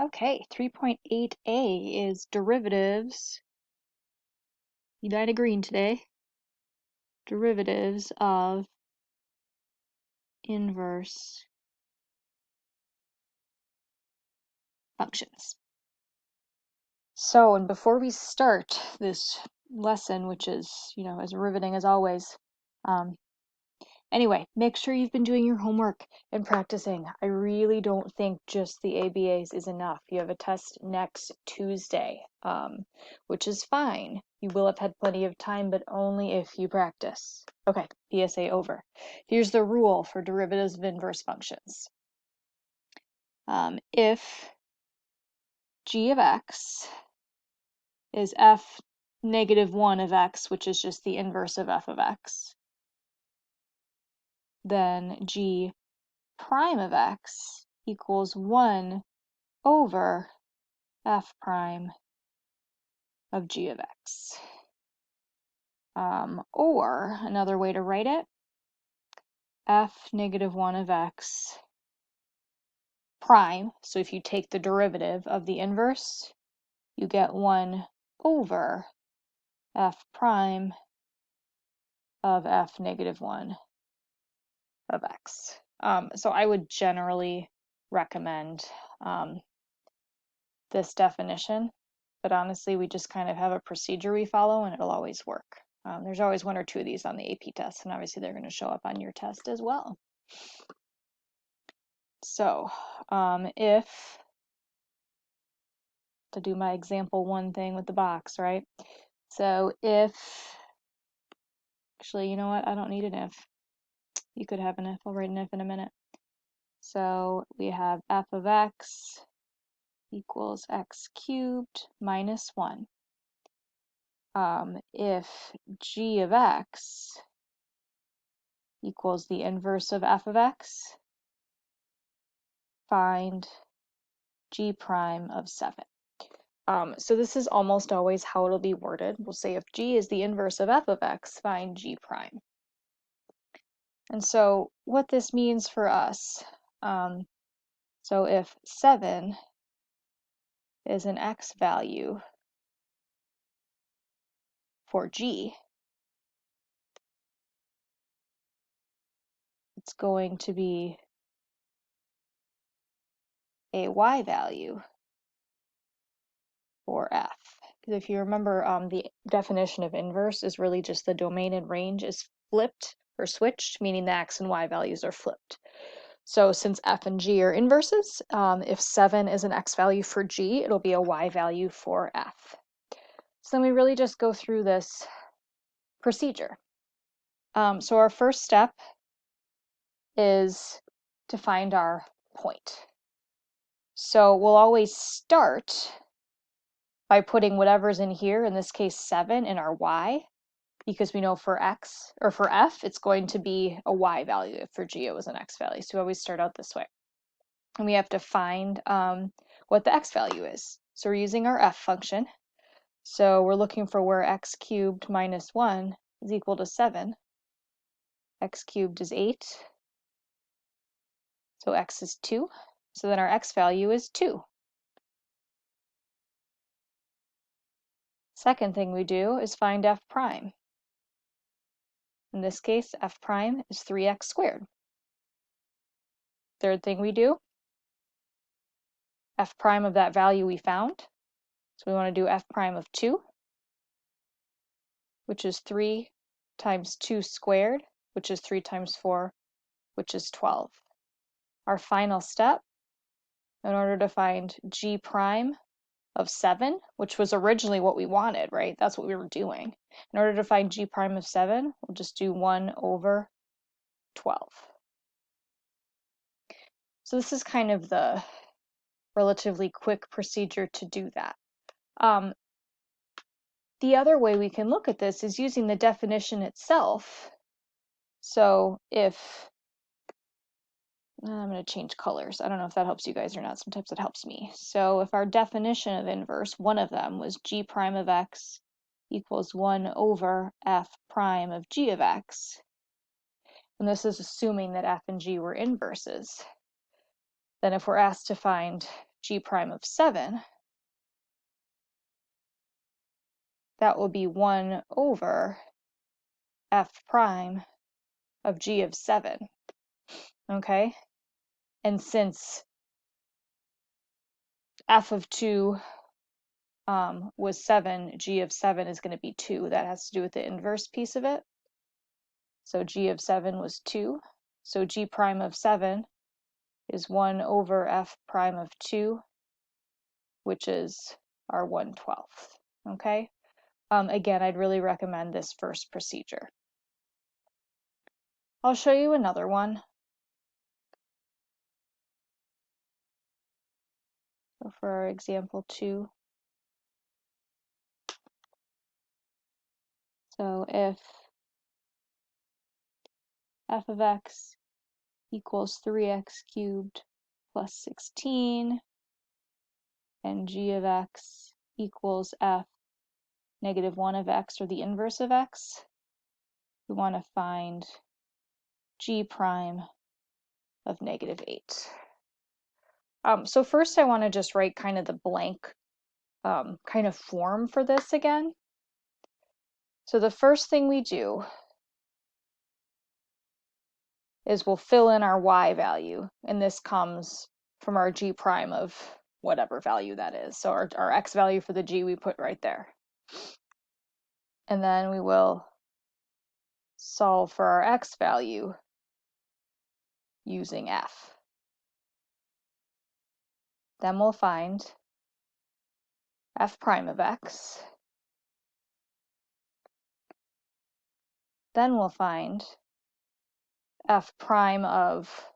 Okay, 3.8a is derivatives. You dyed a green today. Derivatives of inverse functions. So, and before we start this lesson, which is, as riveting as always, anyway, make sure you've been doing your homework and practicing. I really don't think just the ABAs is enough. You have a test next Tuesday, which is fine. You will have had plenty of time, but only if you practice. Okay, PSA over. Here's the rule for derivatives of inverse functions. If g of x is f negative 1 of x, which is just the inverse of f of x, then g prime of x equals 1 over f prime of g of x. Or another way to write it, f negative 1 of x prime. So if you take the derivative of the inverse, you get 1 over f prime of f negative 1 of x. So I would generally recommend this definition, but honestly, we just kind of have a procedure we follow and it'll always work. There's always one or two of these on the AP test, and obviously they're going to show up on your test as well. So if, to do my example one thing with the box, right? So if, actually, you know what? I don't need an if. You could have an if. I'll write an if in a minute. So we have f of x equals x cubed minus 1. If g of x equals the inverse of f of x, find g prime of 7. So this is almost always how it'll be worded. We'll say if g is the inverse of f of x, find g prime. And so what this means for us, so if 7 is an x value for g, it's going to be a y value for f. Because if you remember, the definition of inverse is really just the domain and range is flipped or switched, meaning the x and y values are flipped. So since f and g are inverses, if 7 is an x value for g, it'll be a y value for f. So then we really just go through this procedure. So our first step is to find our point. So we'll always start by putting whatever's in here, in this case 7, in our y, because we know for x, or for f, it's going to be a y value. If for g it was an x value. So we always start out this way. And we have to find what the x value is. So we're using our f function. So we're looking for where x cubed minus 1 is equal to 7. X cubed is 8. So x is 2. So then our x value is 2. Second thing we do is find f prime. In this case, f prime is 3x squared. Third thing we do, f prime of that value we found. So we want to do f prime of 2, which is 3 times 2 squared, which is 3 times 4, which is 12. Our final step, in order to find g prime of 7, which was originally what we wanted, right? That's what we were doing. In order to find g prime of 7, we'll just do 1 over 12. So this is kind of the relatively quick procedure to do that. The other way we can look at this is using the definition itself. So if, I'm going to change colors. I don't know if that helps you guys or not. Sometimes it helps me. So if our definition of inverse, one of them was g prime of x equals 1 over f prime of g of x, and this is assuming that f and g were inverses, then if we're asked to find g prime of 7, that will be 1 over f prime of g of 7, okay? And since f of 2 was 7, g of 7 is going to be 2. That has to do with the inverse piece of it. So g of 7 was 2. So g prime of 7 is 1 over f prime of 2, which is our 1/12. Okay? Again, I'd really recommend this first procedure. I'll show you another one. So for our example 2, so if f of x equals 3x cubed plus 16, and g of x equals f negative 1 of x, or the inverse of x, we want to find g prime of negative 8. So first I want to just write kind of the blank kind of form for this again. So the first thing we do is we'll fill in our y value, and this comes from our g prime of whatever value that is. So our x value for the g we put right there. And then we will solve for our x value using f. Then we'll find f prime of x. Then we'll find f prime of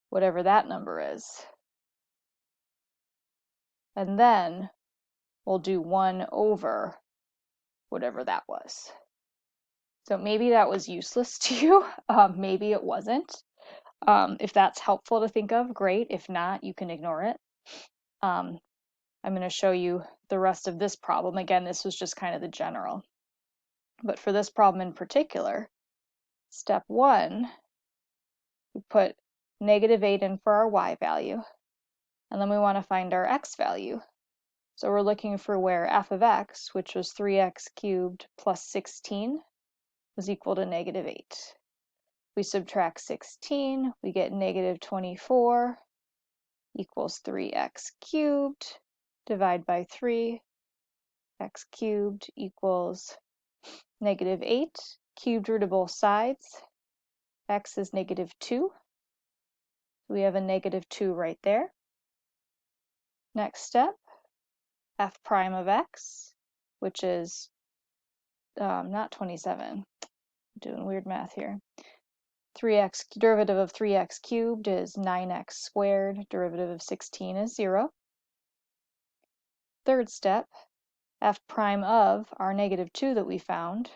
whatever that number is. And then we'll do 1 over whatever that was. So maybe that was useless to you. Maybe it wasn't. If that's helpful to think of, great. If not, you can ignore it. I'm going to show you the rest of this problem. Again, this was just kind of the general. But for this problem in particular, step 1, we put negative 8 in for our y value, and then we want to find our x value. So we're looking for where f of x, which was 3x cubed plus 16, was equal to negative 8. We subtract 16, we get negative 24 equals 3x cubed. Divide by 3, x cubed equals negative 8. Cubed root of both sides. X is negative 2. We have a negative 2 right there. Next step, f prime of x, which is not 27. I'm doing weird math here. 3x, derivative of 3x cubed is 9x squared. Derivative of 16 is 0. Third step, f prime of our negative 2 that we found,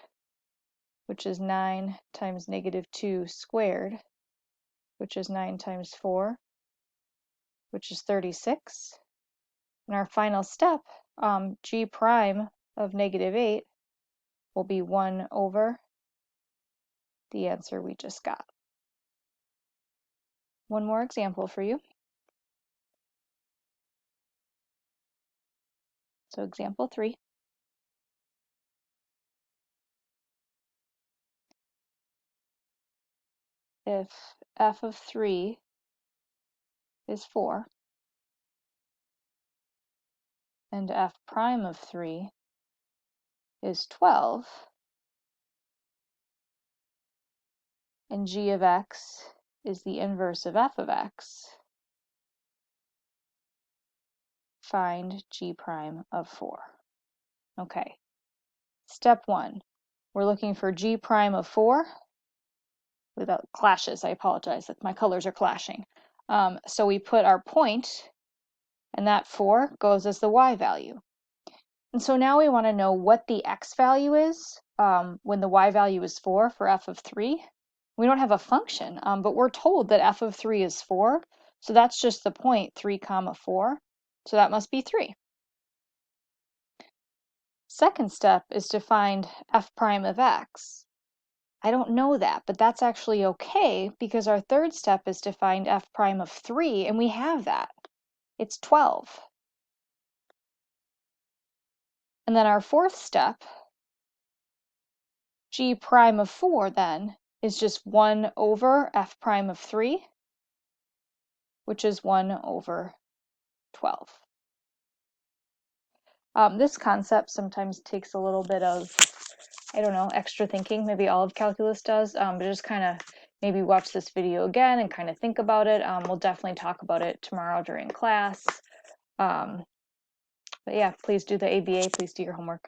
which is 9 times negative 2 squared, which is 9 times 4, which is 36. And our final step, g prime of negative 8 will be 1 over the answer we just got. One more example for you. So example 3. If f of 3 is 4, and f prime of 3 is 12, and g of x is the inverse of f of x, find g prime of 4. Okay, step 1, we're looking for g prime of 4. Without clashes, I apologize that my colors are clashing. So we put our point, and that 4 goes as the y value. And so now we want to know what the x value is when the y value is 4 for f of 3. We don't have a function, but we're told that f of 3 is 4. So that's just the point 3 comma 4. So that must be 3. Second step is to find f prime of x. I don't know that, but that's actually okay because our third step is to find f prime of 3, and we have that. it's 12. And then our fourth step, g prime of 4 then, is just 1 over f prime of 3, which is 1 over 12. This concept sometimes takes a little bit of, I don't know, extra thinking. Maybe all of calculus does, but just kind of maybe watch this video again and kind of think about it. We'll definitely talk about it tomorrow during class. But yeah, please do the ABA, please do your homework.